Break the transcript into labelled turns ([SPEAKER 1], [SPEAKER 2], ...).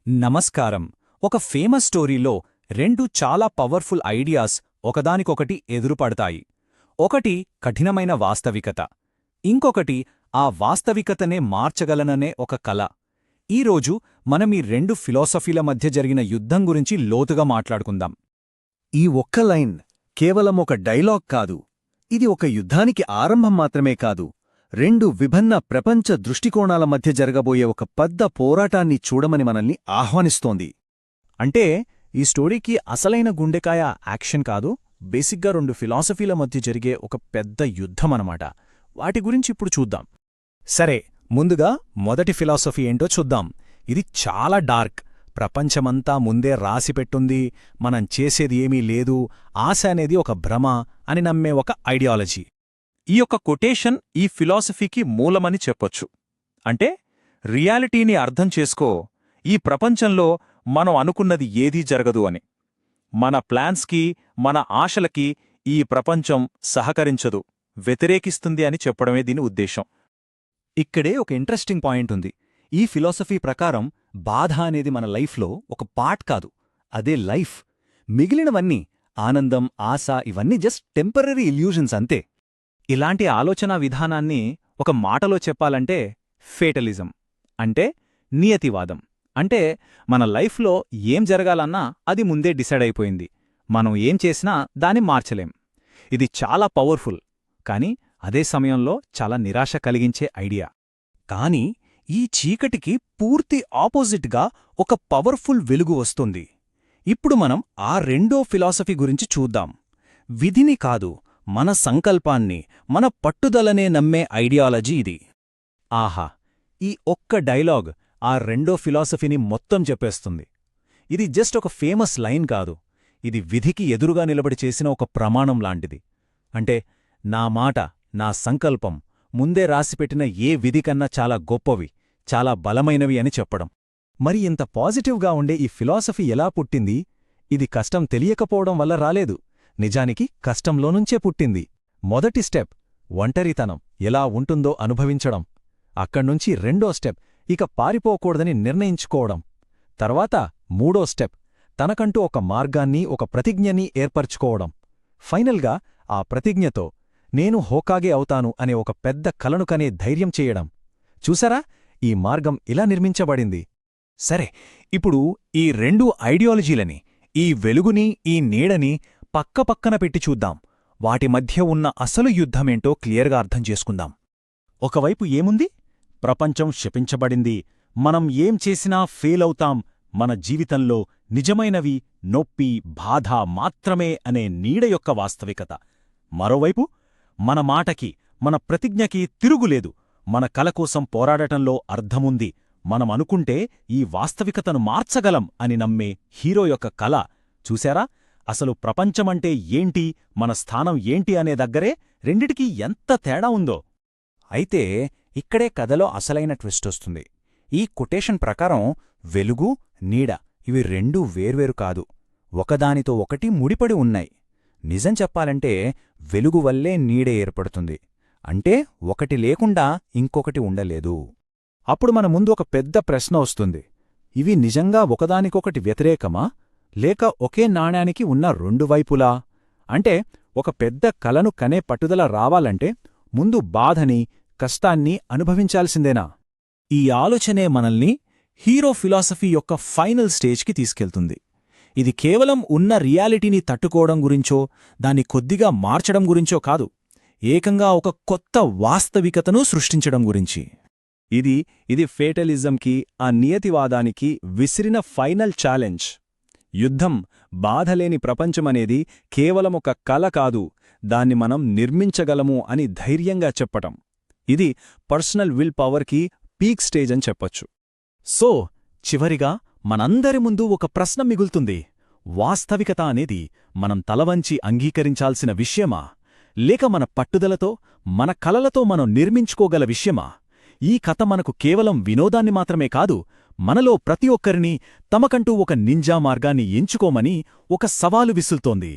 [SPEAKER 1] నమస్కారం. ఒక ఫేమస్ స్టోరీలో రెండు చాలా పవర్ఫుల్ ఐడియాస్ ఒకదానికొకటి ఎదురుపడతాయి. ఒకటి కఠినమైన వాస్తవికత, ఇంకొకటి ఆ వాస్తవికతనే మార్చగలననే ఒక కల. ఈరోజు మనమీ రెండు ఫిలాసఫీల మధ్య జరిగిన యుద్ధం గురించి లోతుగా మాట్లాడుకుందాం.
[SPEAKER 2] ఈ ఒక్క లైన్ కేవలం ఒక డైలాగ్ కాదు, ఇది ఒక యుద్ధానికి ఆరంభం మాత్రమే కాదు, రెండు విభిన్న ప్రపంచ దృష్టికోణాల మధ్య జరగబోయే ఒక పెద్ద పోరాటాన్ని చూడమని మనల్ని ఆహ్వానిస్తోంది.
[SPEAKER 3] అంటే ఈ స్టోరీకి అసలైన గుండెకాయ యాక్షన్ కాదు, బేసిక్గా రెండు ఫిలాసఫీల మధ్య జరిగే ఒక పెద్ద యుద్ధమనమాట. వాటి గురించి ఇప్పుడు చూద్దాం.
[SPEAKER 1] సరే, ముందుగా మొదటి ఫిలాసఫీ ఏంటో చూద్దాం. ఇది చాలా డార్క్. ప్రపంచమంతా ముందే రాసిపెట్టుంది, మనం చేసేది ఏమీ లేదు, ఆశ అనేది ఒక భ్రమ అని నమ్మే ఒక ఐడియాలజీ.
[SPEAKER 4] ఈ యొక్క కొటేషన్ ఈ ఫిలాసఫీకి మూలమని చెప్పొచ్చు. అంటే రియాలిటీని అర్థం చేసుకో, ఈ ప్రపంచంలో మనం అనుకున్నది ఏదీ జరగదు అని. మన ప్లాన్స్కి, మన ఆశలకి ఈ ప్రపంచం సహకరించదు, వ్యతిరేకిస్తుంది అని చెప్పడమే దీని ఉద్దేశం.
[SPEAKER 1] ఇక్కడే ఒక ఇంట్రెస్టింగ్ పాయింట్ ఉంది. ఈ ఫిలాసఫీ ప్రకారం బాధ అనేది మన లైఫ్లో ఒక పార్ట్ కాదు, అదే లైఫ్. మిగిలినవన్నీ ఆనందం, ఆశ ఇవన్నీ జస్ట్ టెంపరరీ ఇల్యూజన్స్ అంతే. ఇలాంటి ఆలోచనా విధానాన్ని ఒక మాటలో చెప్పాలంటే ఫేటలిజం, అంటే నియతివాదం. అంటే మన లైఫ్లో ఏం జరగాలన్నా అది ముందే డిసైడ్ అయిపోయింది, మనం ఏం చేసినా దాన్ని మార్చలేం. ఇది చాలా పవర్ఫుల్, కానీ అదే సమయంలో చాలా నిరాశ కలిగించే ఐడియా. కానీ ఈ చీకటికి పూర్తి ఆపోజిట్గా ఒక పవర్ఫుల్ వెలుగు వస్తుంది. ఇప్పుడు మనం ఆ రెండో ఫిలాసఫీ గురించి చూద్దాం. విధిని కాదు, మన సంకల్పాన్ని, మన పట్టుదలనే నమ్మే ఐడియాలజీ ఇది. ఆహా, ఈ ఒక్క డైలాగ్ ఆ రెండో ఫిలాసఫీని మొత్తం చెప్పేస్తుంది. ఇది జస్ట్ ఒక ఫేమస్ లైన్ కాదు, ఇది విధికి ఎదురుగా నిలబడి చేసిన ఒక ప్రమాణం లాంటిది. అంటే నా మాట, నా సంకల్పం ముందే రాసిపెట్టిన ఏ విధి కన్నా చాలా గొప్పవి, చాలా బలమైనవి అని చెప్పడం. మరి ఇంత పాజిటివ్గా ఉండే ఈ ఫిలాసఫీ ఎలా పుట్టింది? ఇది కష్టం తెలియకపోవడం వల్ల రాలేదు, నిజానికి కష్టంలోనుంచే పుట్టింది. మొదటి స్టెప్ ఒంటరితనం ఎలా ఉంటుందో అనుభవించడం. అక్కడ్నుంచి రెండో స్టెప్ ఇక పారిపోకూడదని నిర్ణయించుకోవడం. తర్వాత మూడో స్టెప్ తనకంటూ ఒక మార్గాన్ని, ఒక ప్రతిజ్ఞని ఏర్పరచుకోవడం. ఫైనల్గా ఆ ప్రతిజ్ఞతో నేను హోకాగే అవుతాను అనే ఒక పెద్ద కలను కనే ధైర్యం చేయడం. చూసారా, ఈ మార్గం ఇలా నిర్మించబడింది. సరే, ఇప్పుడు ఈ రెండు ఐడియాలజీలని, ఈ వెలుగుని, ఈ నీడని పక్కపక్కన పెట్టి చూద్దాం. వాటి మధ్య ఉన్న అసలు యుద్ధమేంటో క్లియర్గా అర్థం చేసుకుందాం. ఒకవైపు ఏముంది? ప్రపంచం శపించబడింది, మనం ఏం చేసినా ఫెయిల్ అవుతాం, మన జీవితంలో నిజమైనవి నొప్పి, బాధ మాత్రమే అనే నీడ యొక్క వాస్తవికత. మరోవైపు మన మాటకి, మన ప్రతిజ్ఞకి తిరుగులేదు, మన కల కోసం పోరాడటంలో అర్థముంది, మనమనుకుంటే ఈ వాస్తవికతను మార్చగలం అని నమ్మే హీరో యొక్క కల. చూశారా, అసలు ప్రపంచమంటే ఏంటి, మన స్థానం ఏంటి అనే దగ్గరే రెండిటికీ ఎంత తేడా ఉందో. అయితే ఇక్కడే కథలో అసలైన ట్విస్టొస్తుంది. ఈ కొటేషన్ ప్రకారం వెలుగు, నీడ ఇవి రెండూ వేర్వేరు కాదు, ఒకదానితో ఒకటి ముడిపడి ఉన్నాయి. నిజం చెప్పాలంటే వెలుగు వల్లే నీడే ఏర్పడుతుంది, అంటే ఒకటి లేకుండా ఇంకొకటి ఉండలేదు. అప్పుడు మన ముందు ఒక పెద్ద ప్రశ్న వస్తుంది. ఇవి నిజంగా ఒకదానికొకటి వ్యతిరేకమా, లేక ఒకే నాణ్యానికి ఉన్న రెండు వైపులా? అంటే ఒక పెద్ద కలను కనే పట్టుదల రావాలంటే ముందు బాధని, కష్టాన్ని అనుభవించాల్సిందేనా? ఈ ఆలోచనే మనల్ని హీరో ఫిలాసఫీ యొక్క ఫైనల్ స్టేజ్కి తీసుకెళ్తుంది. ఇది కేవలం ఉన్న రియాలిటీని తట్టుకోవడం గురించో, దాన్ని కొద్దిగా మార్చడం గురించో కాదు, ఏకంగా ఒక కొత్త వాస్తవికతను సృష్టించడం గురించి. ఇది ఫేటలిజంకి, ఆ నియతివాదానికి విసిరిన ఫైనల్ ఛాలెంజ్. యుద్ధం, బాధలేని ప్రపంచమనేది కేవలం ఒక కల కాదు, దాన్ని మనం నిర్మించగలము అని ధైర్యంగా చెప్పటం. ఇది పర్సనల్ విల్ పవర్కి పీక్ స్టేజ్ అని చెప్పొచ్చు. సో చివరిగా మనందరి ముందు ఒక ప్రశ్న మిగులుతుంది. వాస్తవికత అనేది మనం తలవంచి అంగీకరించాల్సిన విషయమా, లేక మన పట్టుదలతో, మన కలలతో మనం నిర్మించుకోగల విషయమా? ఈ కథ మనకు కేవలం వినోదాన్ని మాత్రమే కాదు, మనలో ప్రతి ఒక్కరినీ తమకంటూ ఒక నింజా మార్గాన్ని ఎంచుకోమని ఒక సవాలు విసులుతోంది.